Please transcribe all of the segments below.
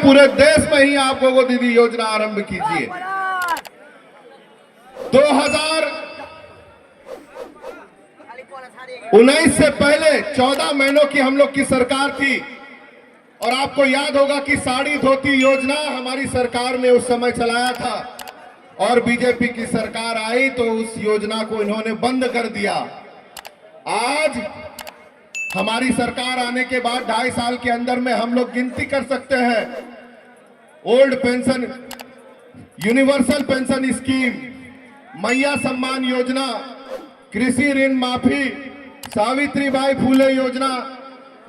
पूरे देश में ही आप गोगो दीदी योजना आरंभ कीजिए। 2019 से पहले 14 महीनों की हम लोग की सरकार थी और आपको याद होगा कि साड़ी धोती योजना हमारी सरकार ने उस समय चलाया था और बीजेपी की सरकार आई तो उस योजना को इन्होंने बंद कर दिया। आज हमारी सरकार आने के बाद 2.5 साल के अंदर में हम लोग गिनती कर सकते हैं, old pension, universal pension scheme, मैया सम्मान योजना, कृषि ऋण माफी, सावित्रीबाई फुले योजना,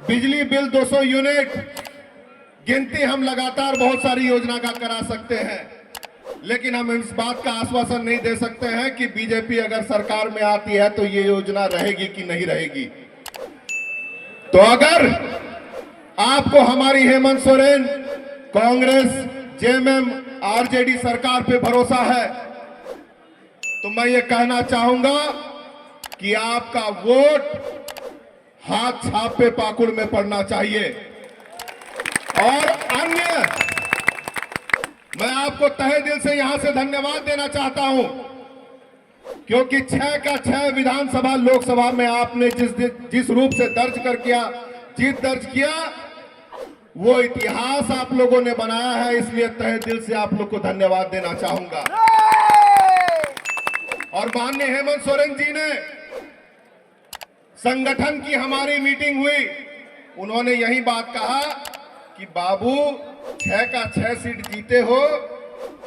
बिजली बिल 200 यूनिट, गिनती हम लगातार बहुत सारी योजना का करा सकते हैं, लेकिन हम इस बात का आश्वासन नहीं दे सकते हैं कि बीजेपी अगर सरकार में आती है तो ये योजना रहेगी कि नहीं रहेगी। तो अगर आपको हमारी हेमंत सोरेन, कांग्रेस, जेएमएम, आरजेडी सरकार पे भरोसा है तो मैं ये कहना चाहूंगा कि आपका वोट हाथ छाप पे पाकुड़ में पड़ना चाहिए। और अन्य, मैं आपको तहे दिल से यहां से धन्यवाद देना चाहता हूं क्योंकि 6 का 6 विधानसभा लोकसभा में आपने जिस रूप से जीत दर्ज किया वो इतिहास आप लोगों ने बनाया है, इसलिए तहे दिल से आप लोग को धन्यवाद देना चाहूंगा। और माननीय हेमंत सोरेन जी ने संगठन की हमारी मीटिंग हुई, उन्होंने यही बात कहा कि बाबू 6 का 6 सीट जीते हो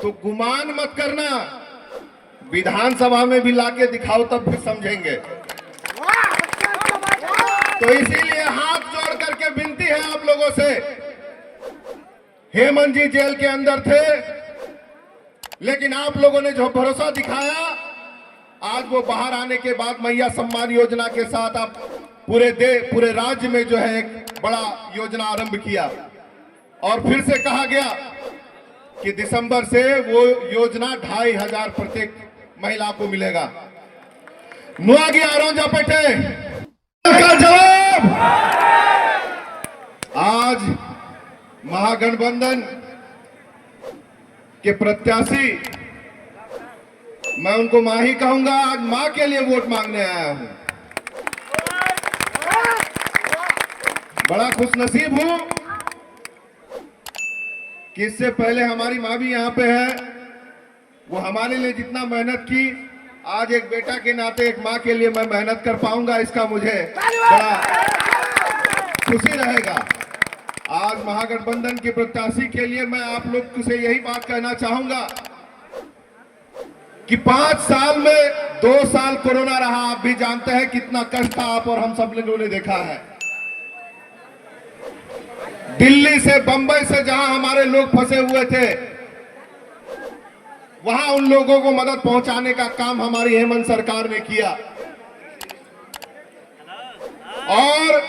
तो गुमान मत करना, विधानसभा में भी लाके दिखाओ तब फिर समझेंगे। तो इसीलिए हाथ जोड़ करके विनती है आप लोगों से, हेमंत जी जेल के अंदर थे लेकिन आप लोगों ने जो भरोसा दिखाया, आज वो बाहर आने के बाद मैया सम्मान योजना के साथ आप पूरे राज्य में जो है एक बड़ा योजना आरंभ किया और फिर से कहा गया कि दिसंबर से वो योजना 2500 प्रत्येक महिला को मिलेगा। नुआगी आरोंजा पेटे का जवाब आज महागठबंधन के प्रत्याशी, मैं उनको मां ही कहूंगा, आज मां के लिए वोट मांगने आया हूं। बड़ा खुशनसीब हूं कि इससे पहले हमारी मां भी यहां पे है, वो हमारे लिए जितना मेहनत की, आज एक बेटा के नाते एक मां के लिए मैं मेहनत कर पाऊंगा, इसका मुझे बड़ा खुशी रहेगा। आज महागठबंधन के प्रत्याशी के लिए मैं आप लोग से यही बात कहना चाहूंगा कि 5 साल में 2 साल कोरोना रहा, आप भी जानते हैं कितना कष्ट था, आप और हम सब लोगों ने देखा है। दिल्ली से, बंबई से जहां हमारे लोग फंसे हुए थे, वहां उन लोगों को मदद पहुंचाने का काम हमारी हेमंत सरकार ने किया। और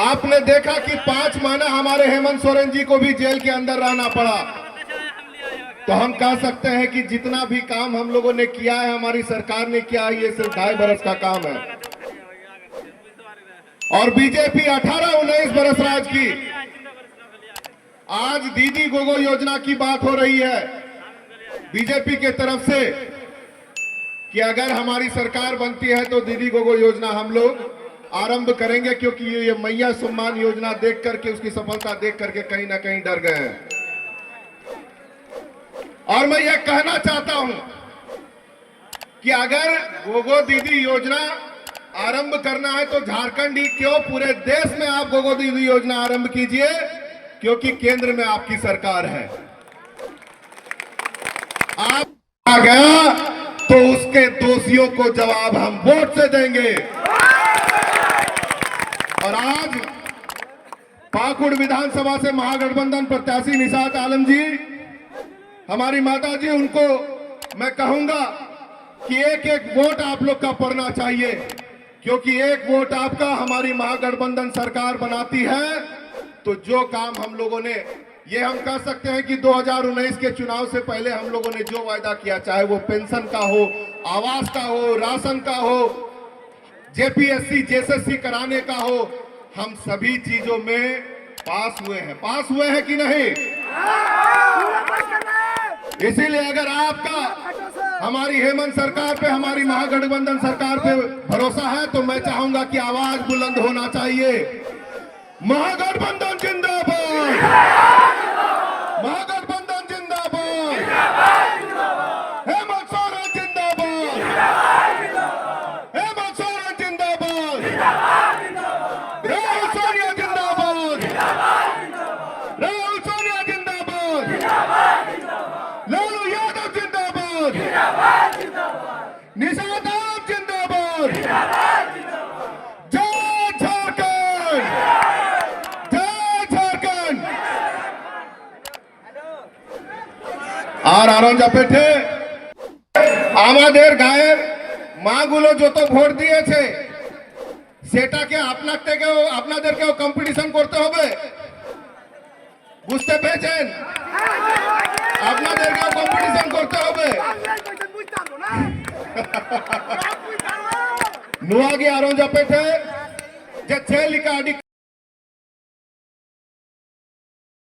आपने देखा कि 5 महीना हमारे हेमंत सोरेन जी को भी जेल के अंदर रहना पड़ा। तो हम कह सकते हैं कि जितना भी काम हम लोगों ने किया है, हमारी सरकार ने किया है, ये सिर्फ 2.5 बरस का काम है। और बीजेपी 18-19 बरस राज की। आज दीदी गोगो योजना की बात हो रही है बीजेपी के तरफ से कि अगर हमारी सरकार बनती है तो दीदी गोगो योजना हम लोग आरंभ करेंगे, क्योंकि ये मैया सम्मान योजना देख करके, उसकी सफलता देख करके कहीं ना कहीं डर गए हैं। और मैं ये कहना चाहता हूं कि अगर गोगो दीदी योजना आरंभ करना है तो झारखंड ही क्यों, पूरे देश में आप गोगो दीदी योजना आरंभ कीजिए, क्योंकि केंद्र में आपकी सरकार है। आप आ गया तो उसके दोषियों को जवाब हम वोट से देंगे। और आज पाकुड़ विधानसभा से महागठबंधन प्रत्याशी निशात आलम जी, हमारी माता जी, उनको मैं कहूंगा कि एक एक वोट आप लोग का पड़ना चाहिए, क्योंकि एक वोट आपका हमारी महागठबंधन सरकार बनाती है तो जो काम हम लोगों ने, ये हम कह सकते हैं कि 2019 के चुनाव से पहले हम लोगों ने जो वायदा किया, चाहे वो पेंशन का हो, आवास का हो, राशन का हो, जेपीएससी जेएसएससी कराने का हो, हम सभी चीजों में पास हुए हैं कि नहीं? इसीलिए अगर आपका हमारी हेमंत सरकार पे, हमारी महागठबंधन सरकार पे भरोसा है तो मैं चाहूंगा कि आवाज बुलंद होना चाहिए। महागठबंधन जिंदाबाद, महागठबंधन जिंदाबाद, हेमंत सोरेन जिंदाबाद, हेमंत सोरेन जिंदाबाद, राहुल सोनिया जिंदाबाद, राहुल सोनिया जिंदाबाद, लालू यादव जिंदाबाद, निषाद आलम जिंदाबाद, जय झारखंड, जय झारखंड। আর আরঞ্জা পেঠে আমাদের গায়ের মাগুলো যত ভোট দিয়েছে সেটাকে আপনাদেরকেও কম্পিটিশন করতে হবে, বুঝতে পেরেছেন? আপনাদেরকেও কম্পিটিশন করতে হবে। নুয়াগি আরঞ্জা পেঠে যে ছেলিকা আডি